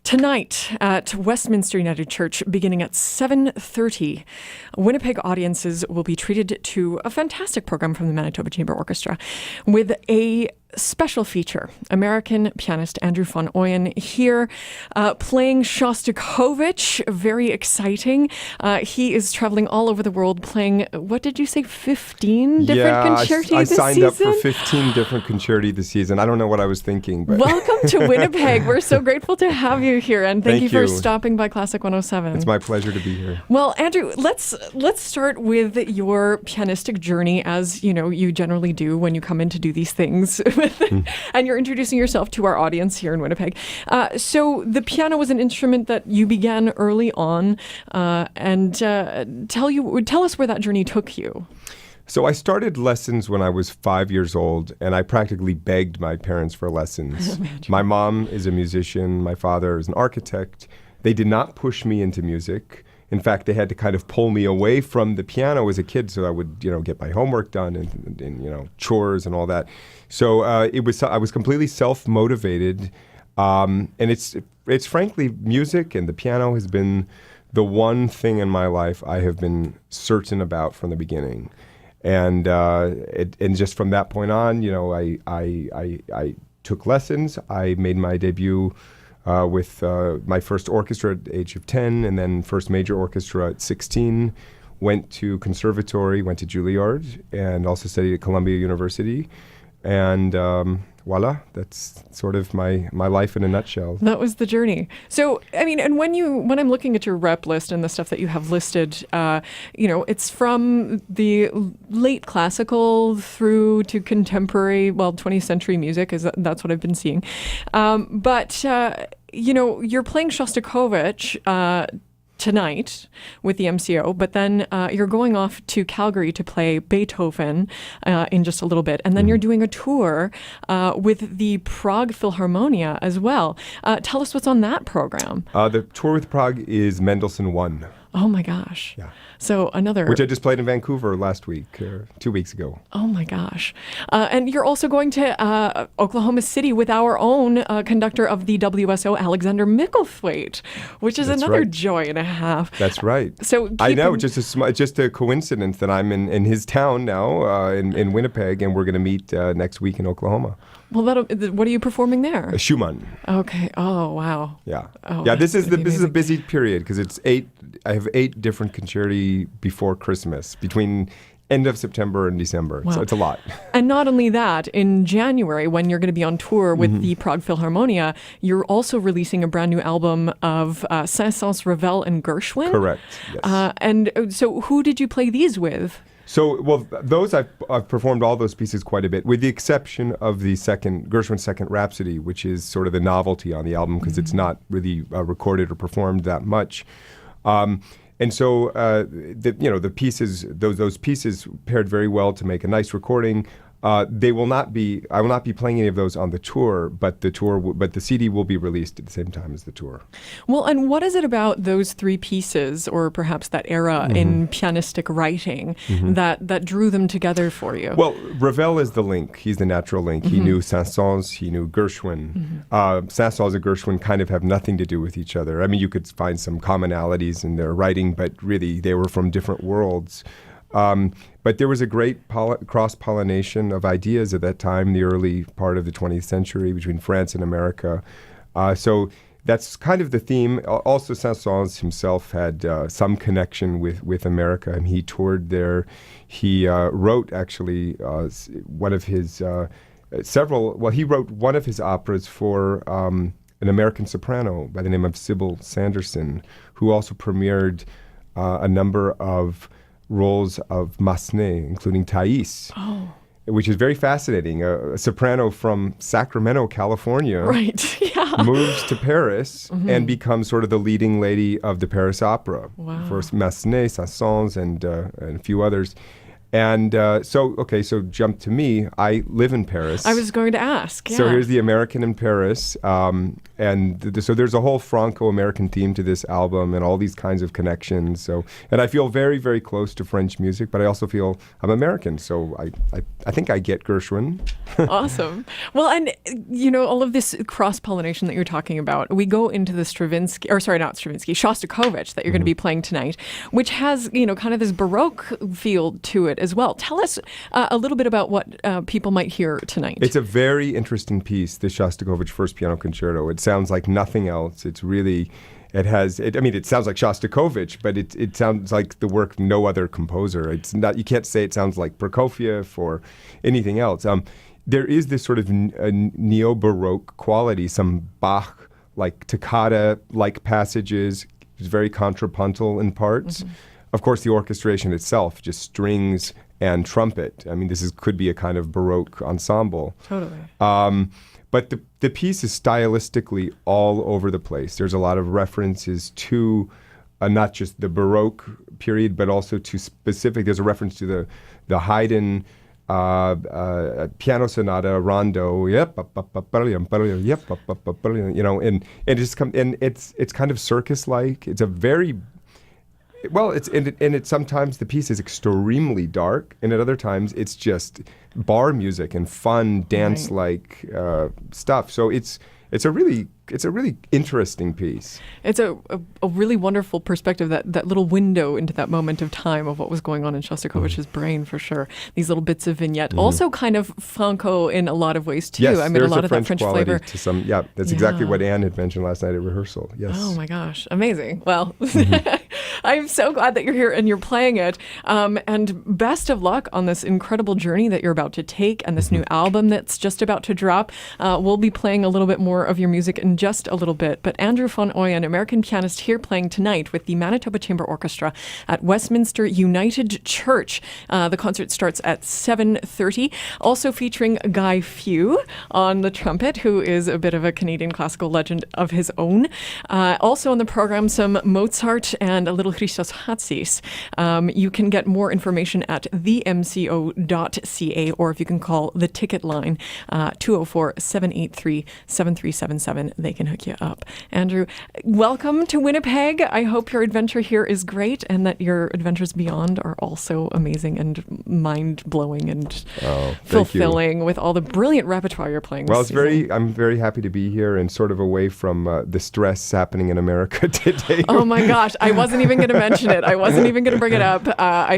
Tonight at Westminster United Church, beginning at 7:30, Winnipeg audiences will be treated to a fantastic program from the Manitoba Chamber Orchestra with a special feature. American pianist Andrew von Oeyen here playing Shostakovich. Very exciting. He is traveling all over the world playing, what did you say, 15 different concerti I this season? signed up for 15 different concerti this season. I don't know what I was thinking. But Welcome to Winnipeg. We're so grateful to have you here, and thank you for stopping by Classic 107. It's my pleasure to be here. Well, Andrew, let's start with your pianistic journey, as you generally do when you come in to do these things, and you're introducing yourself to our audience here in Winnipeg. So the piano was an instrument that you began early on, and tell us where that journey took you. So I started lessons when I was 5 years old, and I practically begged my parents for lessons. My mom is a musician. My father is an architect. They did not push me into music. In fact, they had to kind of pull me away from the piano as a kid so I would, get my homework done and chores and all that. So I was completely self-motivated. And it's frankly, music and the piano has been the one thing in my life I have been certain about from the beginning. And just from that point on, I took lessons. I made my debut with my first orchestra at the age of 10, and then first major orchestra at 16. Went to conservatory, went to Juilliard, and also studied at Columbia University. And voila, that's sort of my life in a nutshell. That was the journey. So, and when I'm looking at your rep list and the stuff that you have listed, it's from the late classical through to contemporary, 20th century music, that's what I've been seeing. But you're playing Shostakovich tonight with the MCO, but then you're going off to Calgary to play Beethoven in just a little bit, and then you're doing a tour with the Prague Philharmonia as well. Tell us what's on that program. The tour with Prague is Mendelssohn 1. Oh my gosh. Yeah. So another... Which I just played in Vancouver last week, 2 weeks ago. Oh my gosh. And you're also going to Oklahoma City with our own conductor of the WSO, Alexander Micklethwaite, which is another joy and a half. That's right. So I know, just a coincidence that I'm in his town now, in Winnipeg, and we're going to meet next week in Oklahoma. Well, what are you performing there? Schumann. Okay. Oh, wow. Yeah. Oh, yeah. This is a busy period because it's 8. I have 8 different concerti before Christmas, between end of September and December. Wow. So it's a lot. And not only that, in January, when you're going to be on tour with the Prague Philharmonia, you're also releasing a brand new album of Saint-Saëns, Ravel, and Gershwin. Correct. Yes. And so, who did you play these with? So, those I've performed all those pieces quite a bit, with the exception of the Gershwin's Second Rhapsody, which is sort of the novelty on the album because it's not really recorded or performed that much. And so the pieces, those pieces paired very well to make a nice recording. I will not be playing any of those on the tour, but the CD will be released at the same time as the tour. Well, and what is it about those 3 pieces, or perhaps that era in pianistic writing, that drew them together for you? Well, Ravel is the link. He's the natural link. He knew Saint-Saëns, he knew Gershwin. Saint-Saëns and Gershwin kind of have nothing to do with each other. I mean, you could find some commonalities in their writing, but really they were from different worlds. But there was a great cross-pollination of ideas at that time, the early part of the 20th century, between France and America. So that's kind of the theme. Also, Saint-Saëns himself had some connection with America, and he toured there. He wrote, actually, one of his he wrote one of his operas for an American soprano by the name of Sybil Sanderson, who also premiered a number of roles of Massenet, including Thais, which is very fascinating. A soprano from Sacramento, California, moves to Paris and becomes sort of the leading lady of the Paris Opera. Wow. For Massenet, Saint-Saëns, and a few others. And so jump to me. I live in Paris. I was going to ask. Yeah. So here's the American in Paris. So there's a whole Franco-American theme to this album and all these kinds of connections. So, and I feel very, very close to French music, but I also feel I'm American. So I think I get Gershwin. Awesome. Well, and all of this cross-pollination that you're talking about, we go into the Shostakovich that you're going to be playing tonight, which has, kind of this Baroque feel to it as well. Tell us a little bit about what people might hear tonight. It's a very interesting piece, the Shostakovich First Piano Concerto. It sounds like nothing else. It sounds like Shostakovich, but it sounds like the work of no other composer. It's not. You can't say it sounds like Prokofiev or anything else. There is this sort of neo-Baroque quality, some Bach-like toccata-like passages. It's very contrapuntal in parts. Mm-hmm. Of course, the orchestration itself, just strings and trumpet. I mean, could be a kind of Baroque ensemble. Totally. But the piece is stylistically all over the place. There's a lot of references to not just the Baroque period, but also to specific. There's a reference to the Haydn piano sonata rondo. And it's kind of circus-like. It's a very it's sometimes the piece is extremely dark, and at other times it's just bar music and fun dance-like stuff. So it's a really interesting piece. It's a really wonderful perspective, that little window into that moment of time of what was going on in Shostakovich's brain, for sure. These little bits of vignette, also kind of Franco in a lot of ways too. Yes, I mean, a lot of that French quality flavor. To some, that's exactly what Anne had mentioned last night at rehearsal. Yes. Oh my gosh, amazing. Well, I'm so glad that you're here and you're playing it. And best of luck on this incredible journey that you're about to take and this new album that's just about to drop. We'll be playing a little bit more of your music in just a little bit. But Andrew von Oeyen, American pianist, here playing tonight with the Manitoba Chamber Orchestra at Westminster United Church. The concert starts at 7:30. Also featuring Guy Few on the trumpet, who is a bit of a Canadian classical legend of his own. Also on the program, some Mozart and a little Christos Hatsis. You can get more information at themco.ca, or if you can call the ticket line, 204-783-7377. They can hook you up. Andrew, welcome to Winnipeg. I hope your adventure here is great and that your adventures beyond are also amazing and mind-blowing and fulfilling with all the brilliant repertoire you're playing. Well, I'm very happy to be here and sort of away from the stress happening in America today. Oh my gosh, I wasn't even going to mention it. I wasn't even going to bring it up.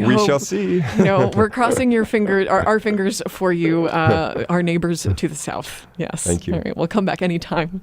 We shall see. We're crossing our fingers for you, our neighbors to the south. Yes. Thank you. All right, we'll come back anytime.